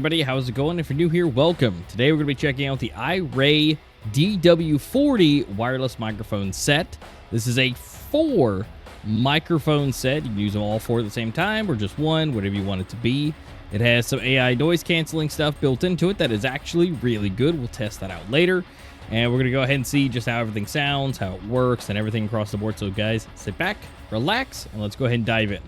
everybody, how's it going? If you're new here, welcome. Today we're going to be checking out the iRay DW40 wireless microphone set. This is a 4 microphone set. You can use them all 4 at the same time or just one, whatever you want it to be. It has some AI noise canceling stuff built into it that is actually really good. We'll test that out later. And we're going to go ahead and see just how everything sounds, how it works, and everything across the board. So guys, sit back, relax, and let's go ahead and dive in.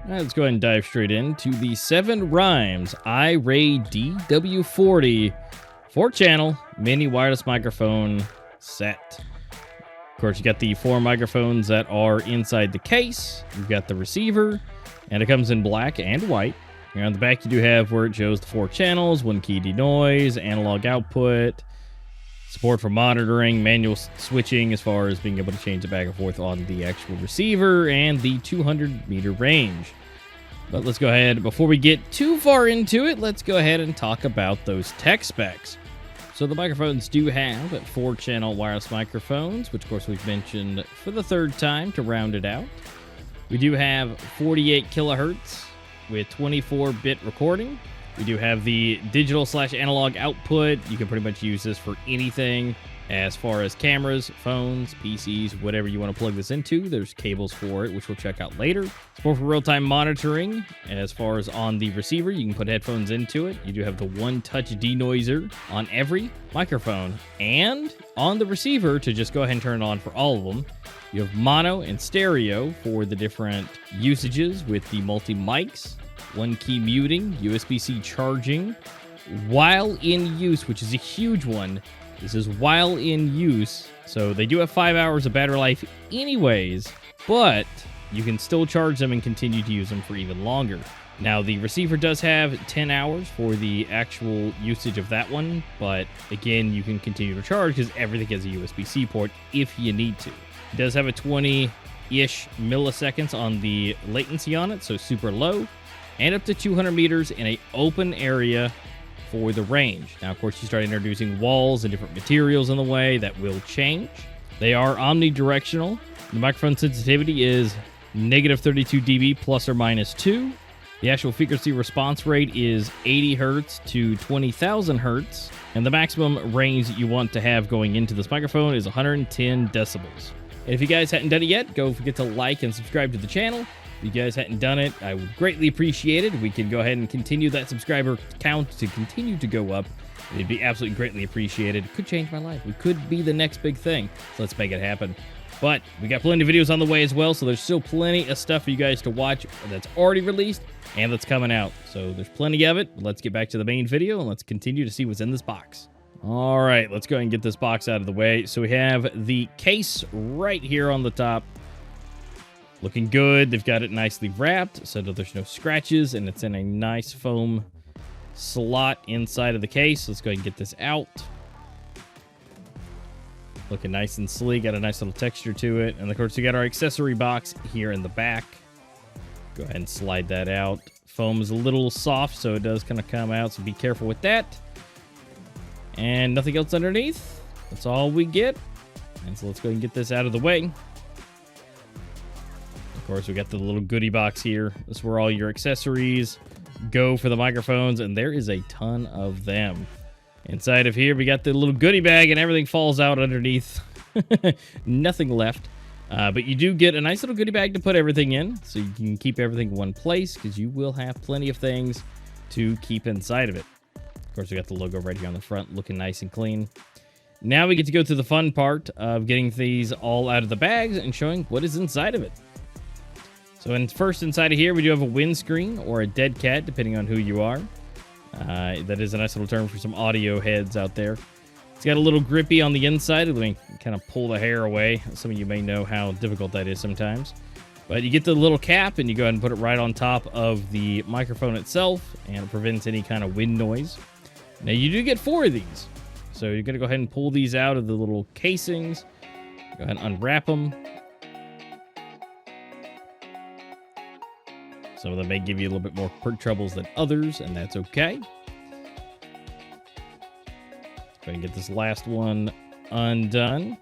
All right, let's go ahead and dive straight into the 7 Rhymes iRay DW40 4-channel mini wireless microphone set. Of course, you got the 4 microphones that are inside the case. You've got the receiver, and it comes in black and white. Here on the back, you do have where it shows the 4 channels, 1 key denoise, analog output, support for monitoring, manual switching as far as being able to change it back and forth on the actual receiver, and the 200-meter range. But let's go ahead, before we get too far into it, let's go ahead and talk about those tech specs. So the microphones do have 4-channel wireless microphones, which of course we've mentioned for the 3rd time to round it out. We do have 48 kilohertz with 24-bit recording. We do have the digital/analog output. You can pretty much use this for anything as far as cameras, phones, PCs, whatever you want to plug this into. There's cables for it, which we'll check out later. Support for real-time monitoring. As far as on the receiver, you can put headphones into it. You do have the one-touch denoiser on every microphone. And on the receiver, to just go ahead and turn it on for all of them, you have mono and stereo for the different usages with the multi-mics, 1-key muting, USB-C charging, while in use, which is a huge one. This is while in use, so they do have 5 hours of battery life anyways, but you can still charge them and continue to use them for even longer. Now, the receiver does have 10 hours for the actual usage of that one, but again, you can continue to charge because everything has a USB-C port if you need to. It does have a 20-ish milliseconds on the latency on it, so super low, and up to 200 meters in an open area for the range. Now, of course, you start introducing walls and different materials in the way that will change. They are omnidirectional. The microphone sensitivity is -32 dB ±2. The actual frequency response rate is 80 hertz to 20,000 hertz. And the maximum range that you want to have going into this microphone is 110 decibels. And if you guys hadn't done it yet, don't forget to like and subscribe to the channel. If you guys hadn't done it, I would greatly appreciate it. We can go ahead and continue that subscriber count to continue to go up. It'd be absolutely greatly appreciated. It could change my life. We could be the next big thing. So let's make it happen. But we got plenty of videos on the way as well, so there's still plenty of stuff for you guys to watch that's already released and that's coming out. So there's plenty of it. Let's get back to the main video and let's continue to see what's in this box. All right, let's go ahead and get this box out of the way. So we have the case right here on the top. Looking good. They've got it nicely wrapped so that there's no scratches, and it's in a nice foam slot inside of the case. Let's go ahead and get this out. Looking nice and sleek. Got a nice little texture to it. And of course, we got our accessory box here in the back. Go ahead and slide that out. Foam is a little soft, so it does kind of come out, so be careful with that. And nothing else underneath. That's all we get. And so let's go ahead and get this out of the way. Of course, we got the little goodie box here. This is where all your accessories go for the microphones, and there is a ton of them. Inside of here, we got the little goodie bag, and everything falls out underneath. Nothing left. But you do get a nice little goodie bag to put everything in, so you can keep everything in one place, because you will have plenty of things to keep inside of it. Of course, we got the logo right here on the front, looking nice and clean. Now we get to go through the fun part of getting these all out of the bags and showing what is inside of it. So first inside of here, we do have a windscreen or a dead cat, depending on who you are. That is a nice little term for some audio heads out there. It's got a little grippy on the inside. Let me kind of pull the hair away. Some of you may know how difficult that is sometimes. But you get the little cap, and you go ahead and put it right on top of the microphone itself, and it prevents any kind of wind noise. Now, you do get 4 of these. So you're going to go ahead and pull these out of the little casings. Go ahead and unwrap them. Some of them may give you a little bit more perk troubles than others, and that's okay. Go ahead and get this last one undone.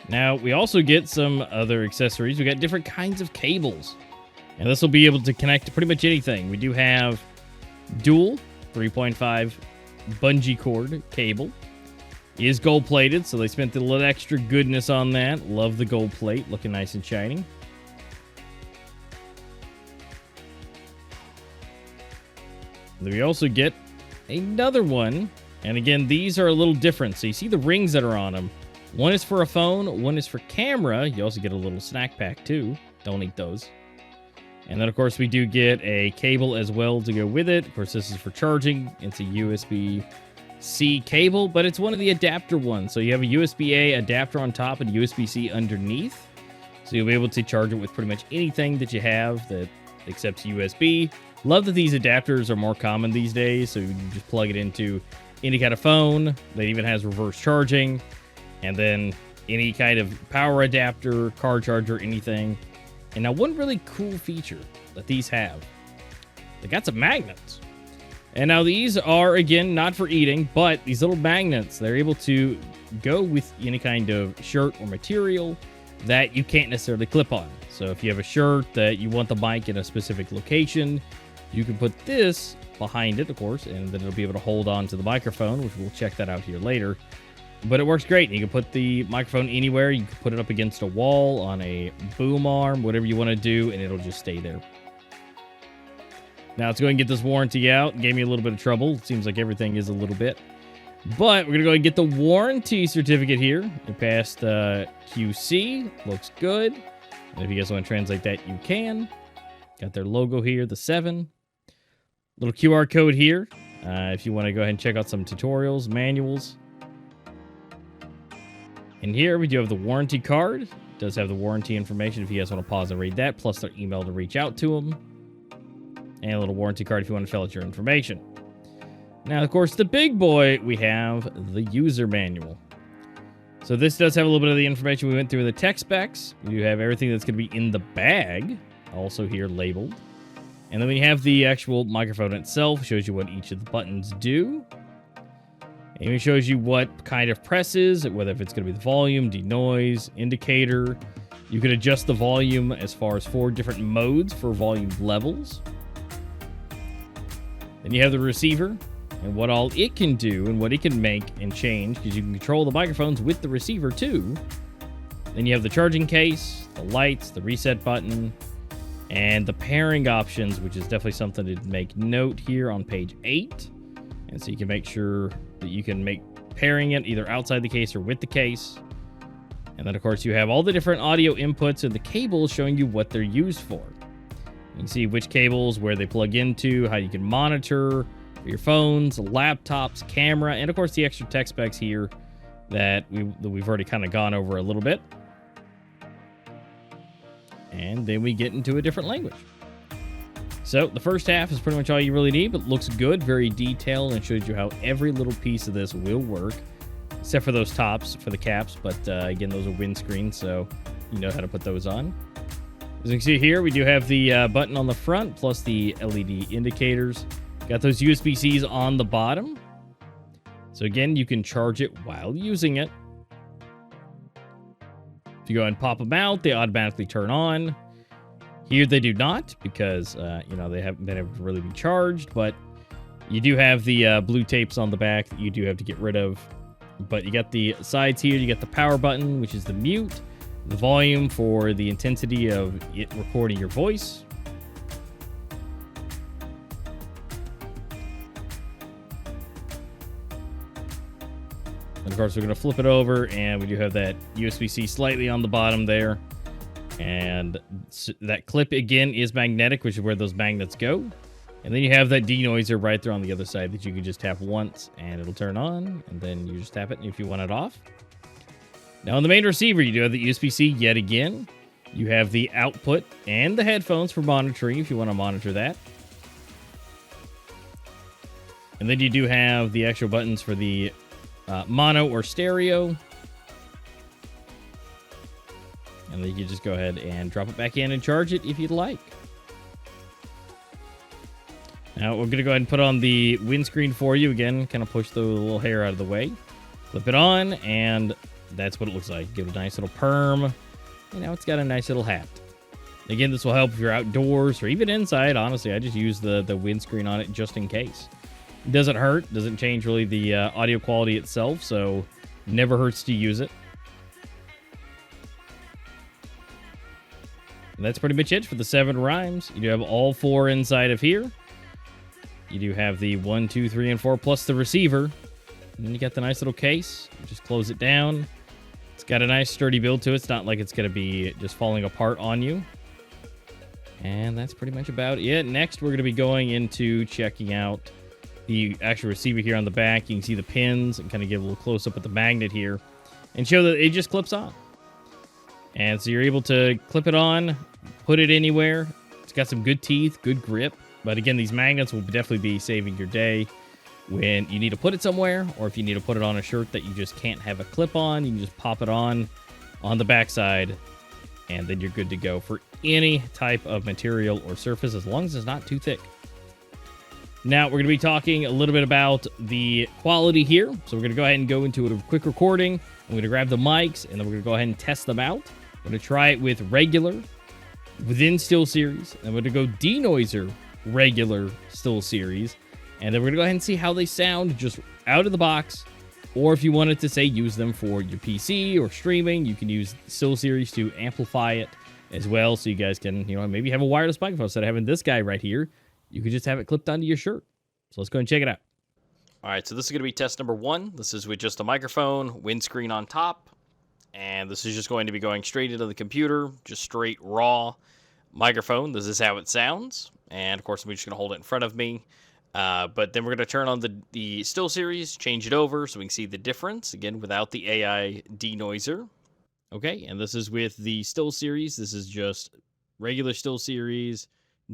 Now, we also get some other accessories. We got different kinds of cables. And this will be able to connect to pretty much anything. We do have dual 3.5 bungee cord cable. It is gold plated, so they spent a little extra goodness on that. Love the gold plate, looking nice and shiny. Then we also get another one. And again, these are a little different. So you see the rings that are on them. One is for a phone, one is for camera. You also get a little snack pack too. Don't eat those. And then, of course, we do get a cable as well to go with it. Of course, this is for charging. It's a USB-C cable, but it's one of the adapter ones. So you have a USB-A adapter on top and USB-C underneath. So you'll be able to charge it with pretty much anything that you have that accepts USB. Love that these adapters are more common these days. So you can just plug it into any kind of phone. That even has reverse charging. And then any kind of power adapter, car charger, anything. And now one really cool feature that these have, they got some magnets. And now these are, again, not for eating, but these little magnets, they're able to go with any kind of shirt or material that you can't necessarily clip on. So if you have a shirt that you want the mic in a specific location, you can put this behind it, of course, and then it'll be able to hold on to the microphone, which we'll check that out here later. But it works great. You can put the microphone anywhere. You can put it up against a wall, on a boom arm, whatever you want to do, and it'll just stay there. Now, let's go ahead and get this warranty out. Gave me a little bit of trouble. It seems like everything is a little bit. But we're going to go ahead and get the warranty certificate here. It passed QC. Looks good. And if you guys want to translate that, you can. Got their logo here, the 7. Little QR code here. If you want to go ahead and check out some tutorials, manuals. And here we do have the warranty card. It does have the warranty information if you guys want to pause and read that, plus their email to reach out to them. And a little warranty card if you want to fill out your information. Now, of course, the big boy, we have the user manual. So this does have a little bit of the information we went through in the tech specs. You have everything that's going to be in the bag, also here labeled. And then we have the actual microphone itself. Shows you what each of the buttons do. And it shows you what kind of presses, whether if it's going to be the volume, denoise, indicator. You can adjust the volume as far as 4 different modes for volume levels. Then you have the receiver and what all it can do and what it can make and change, because you can control the microphones with the receiver too. Then you have the charging case, the lights, the reset button, and the pairing options, which is definitely something to make note here on page 8. And so you can make sure that you can make pairing it either outside the case or with the case. And then, of course, you have all the different audio inputs and the cables showing you what they're used for. You can see which cables, where they plug into, how you can monitor for your phones, laptops, camera, and, of course, the extra tech specs here that we've already kind of gone over a little bit. And then we get into a different language. So the first half is pretty much all you really need, but looks good, very detailed, and shows you how every little piece of this will work, except for those tops for the caps. But again, those are windscreen, so you know how to put those on. As you can see here, we do have the button on the front, plus the LED indicators. Got those USB-Cs on the bottom. So again, you can charge it while using it. If you go and pop them out, they automatically turn on. Here they do not, because they haven't been able to really be charged, but you do have the blue tapes on the back that you do have to get rid of. But you got the sides here, you got the power button, which is the mute, the volume for the intensity of it recording your voice. And of course, we're going to flip it over, and we do have that USB-C slightly on the bottom there. And that clip, again, is magnetic, which is where those magnets go. And then you have that denoiser right there on the other side that you can just tap once, and it'll turn on. And then you just tap it if you want it off. Now, on the main receiver, you do have the USB-C yet again. You have the output and the headphones for monitoring if you want to monitor that. And then you do have the actual buttons for the mono or stereo. And then you just go ahead and drop it back in and charge it if you'd like. Now we're going to go ahead and put on the windscreen for you. Again, kind of push the little hair out of the way. Flip it on, and that's what it looks like. Give it a nice little perm. And now it's got a nice little hat. Again, this will help if you're outdoors or even inside. Honestly, I just use the windscreen on it just in case. It doesn't hurt. Doesn't change really the audio quality itself, so never hurts to use it. And that's pretty much it for the 7 rhymes. You do have all 4 inside of here. You do have the 1, 2, 3, and 4 plus the receiver. And then you got the nice little case. You just close it down. It's got a nice sturdy build to it. It's not like it's going to be just falling apart on you. And that's pretty much about it. Next, we're going to be going into checking out the actual receiver here on the back. You can see the pins and kind of get a little close up at the magnet here and show that it just clips on. And so you're able to clip it on, put it anywhere. It's got some good teeth, good grip. But again, these magnets will definitely be saving your day when you need to put it somewhere, or if you need to put it on a shirt that you just can't have a clip on. You can just pop it on the backside, and then you're good to go for any type of material or surface, as long as it's not too thick. Now, we're going to be talking a little bit about the quality here. So we're going to go ahead and go into a quick recording. I'm going to grab the mics, and then we're going to go ahead and test them out. I'm going to try it with regular, within still series, and we're going to go denoiser, regular, still series. And then we're going to go ahead and see how they sound just out of the box. Or if you wanted to, say, use them for your PC or streaming, you can use still series to amplify it as well. So you guys can, maybe have a wireless microphone instead of having this guy right here. You could just have it clipped onto your shirt. So let's go and check it out. All right, so this is going to be test number 1. This is with just a microphone, windscreen on top. And this is just going to be going straight into the computer, just straight raw microphone. This is how it sounds. And of course, I'm just going to hold it in front of me. But then we're going to turn on the still series, change it over so we can see the difference, again, without the AI denoiser. Okay, and this is with the still series. This is just regular still series,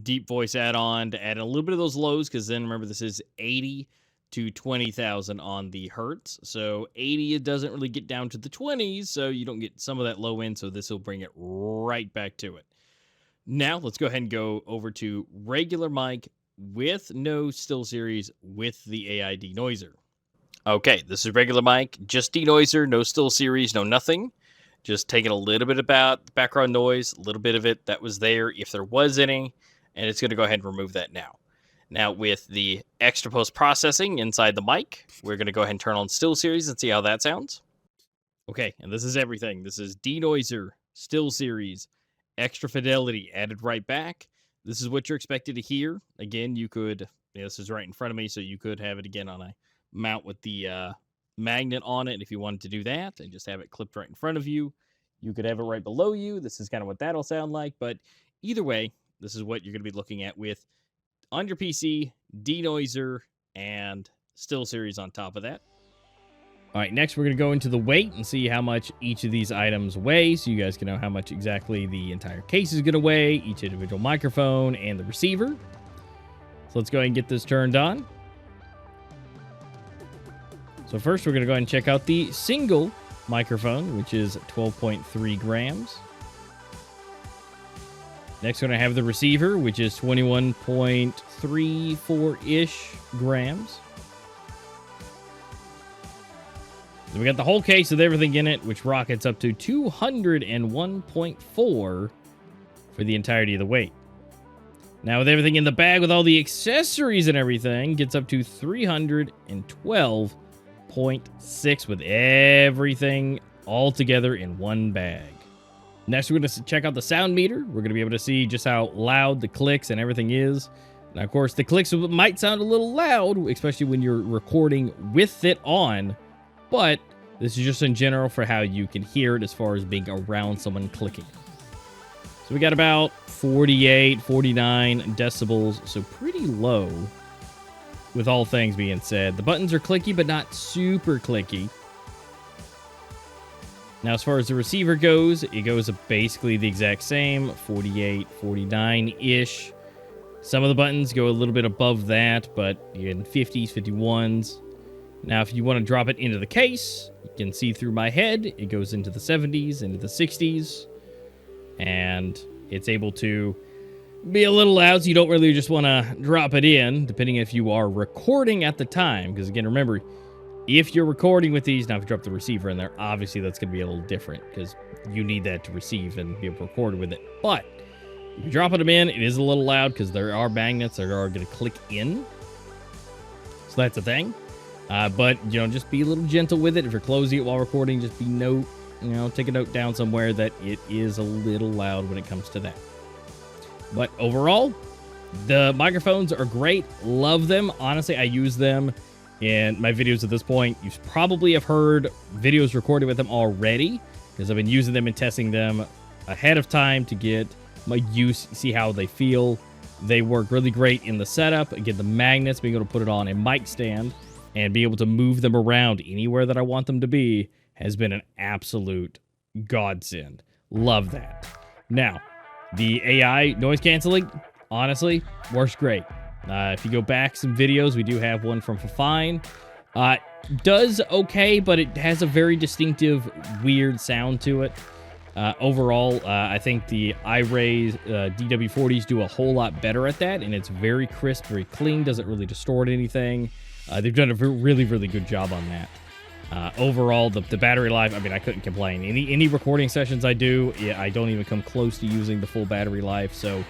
deep voice add-on to add in a little bit of those lows, because then remember, this is 80 to 20,000 on the hertz. So 80, it doesn't really get down to the 20s, so you don't get some of that low end, so this will bring it right back to it. Now, let's go ahead and go over to regular mic with no still series with the AI denoiser. Okay, this is regular mic, just denoiser, no still series, no nothing. Just taking a little bit about background noise, a little bit of it that was there, if there was any, and it's going to go ahead and remove that now. Now, with the extra post-processing inside the mic, we're going to go ahead and turn on still series and see how that sounds. Okay, and this is everything. This is denoiser, still series, extra fidelity added right back. This is what you're expected to hear. Again, you could, this is right in front of me, so you could have it again on a mount with the magnet on it. And if you wanted to do that and just have it clipped right in front of you, you could have it right below you. This is kind of what that'll sound like. But either way, this is what you're going to be looking at with on your PC, denoiser, and still series on top of that. All right, next we're going to go into the weight and see how much each of these items weigh, so you guys can know how much exactly the entire case is going to weigh, each individual microphone, and the receiver. So let's go ahead and get this turned on. So first, we're going to go ahead and check out the single microphone, which is 12.3 grams. Next, we're going to have the receiver, which is 21.34-ish grams. Then we got the whole case with everything in it, which rockets up to 201.4 for the entirety of the weight. Now, with everything in the bag, with all the accessories and everything, gets up to 312.6 with everything all together in one bag. Next, we're going to check out the sound meter. We're going to be able to see just how loud the clicks and everything is. Now, of course, the clicks might sound a little loud, especially when you're recording with it on, but this is just in general for how you can hear it as far as being around someone clicking. So we got about 48, 49 decibels, so pretty low with all things being said. The buttons are clicky, but not super clicky. Now, as far as the receiver goes, it goes basically the exact same, 48, 49-ish. Some of the buttons go a little bit above that, but in 50s, 51s. Now, if you want to drop it into the case, you can see through my head. It goes into the 70s, into the 60s. And it's able to be a little loud, so you don't really just want to drop it in, depending if you are recording at the time. Because again, remember, if you're recording with these, now if you drop the receiver in there, obviously that's going to be a little different because you need that to receive and be able to record with it. But if you're dropping them in, it is a little loud because there are magnets that are going to click in. So that's a thing. But, just be a little gentle with it. If you're closing it while recording, just take a note down somewhere that it is a little loud when it comes to that. But overall, the microphones are great. Love them. Honestly, I use them in my videos at this point. You probably have heard videos recorded with them already because I've been using them and testing them ahead of time to get my use, see how they feel. They work really great in the setup. Again, the magnets, being able to put it on a mic stand and be able to move them around anywhere that I want them to be has been an absolute godsend. Love that. Now, the AI noise canceling, honestly, works great. If you go back some videos, we do have one from Fine. Does okay, but it has a very distinctive, weird sound to it. Overall, I think the iRay DW40s do a whole lot better at that, and it's very crisp, very clean, doesn't really distort anything. They've done a really, really good job on that. Overall, the battery life, I couldn't complain. Any recording sessions I do, I don't even come close to using the full battery life, so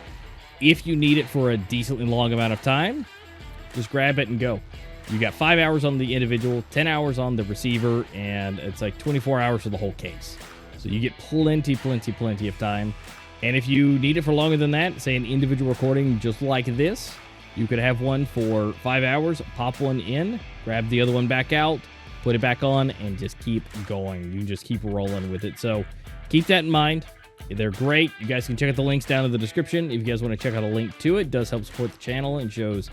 if you need it for a decently long amount of time, just grab it and go. You got 5 hours on the individual, 10 hours on the receiver, and it's like 24 hours for the whole case. So you get plenty of time. And if you need it for longer than that, say an individual recording just like this, you could have one for 5 hours, pop one in, grab the other one back out, put it back on, and just keep going. You just keep rolling with it. So keep that in mind. They're great. You guys can check out the links down in the description. If you guys want to check out a link to it, it does help support the channel and shows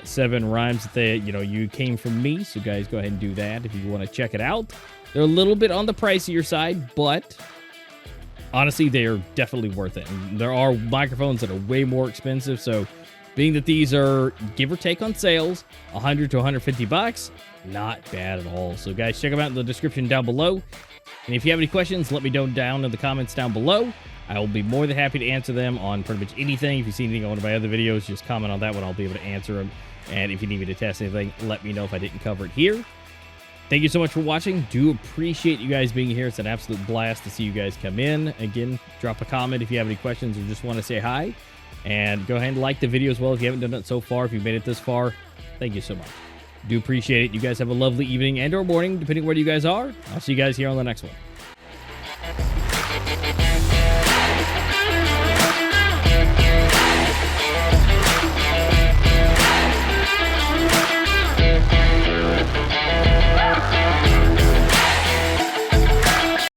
7 rhymes that you came from me. So guys, go ahead and do that if you want to check it out. They're a little bit on the pricier side, but honestly, they are definitely worth it. And there are microphones that are way more expensive. So being that these are, give or take on sales, $100 to $150, not bad at all. So guys, check them out in the description down below. And if you have any questions, let me know down in the comments down below. I will be more than happy to answer them on pretty much anything. If you see anything on one of my other videos, just comment on that one. I'll be able to answer them. And if you need me to test anything, let me know if I didn't cover it here. Thank you so much for watching. Do appreciate you guys being here. It's an absolute blast to see you guys come in. Again, drop a comment if you have any questions or just want to say hi. And go ahead and like the video as well if you haven't done it so far. If you've made it this far, thank you so much. Do appreciate it. You guys have a lovely evening and or morning, depending where you guys are. I'll see you guys here on the next one.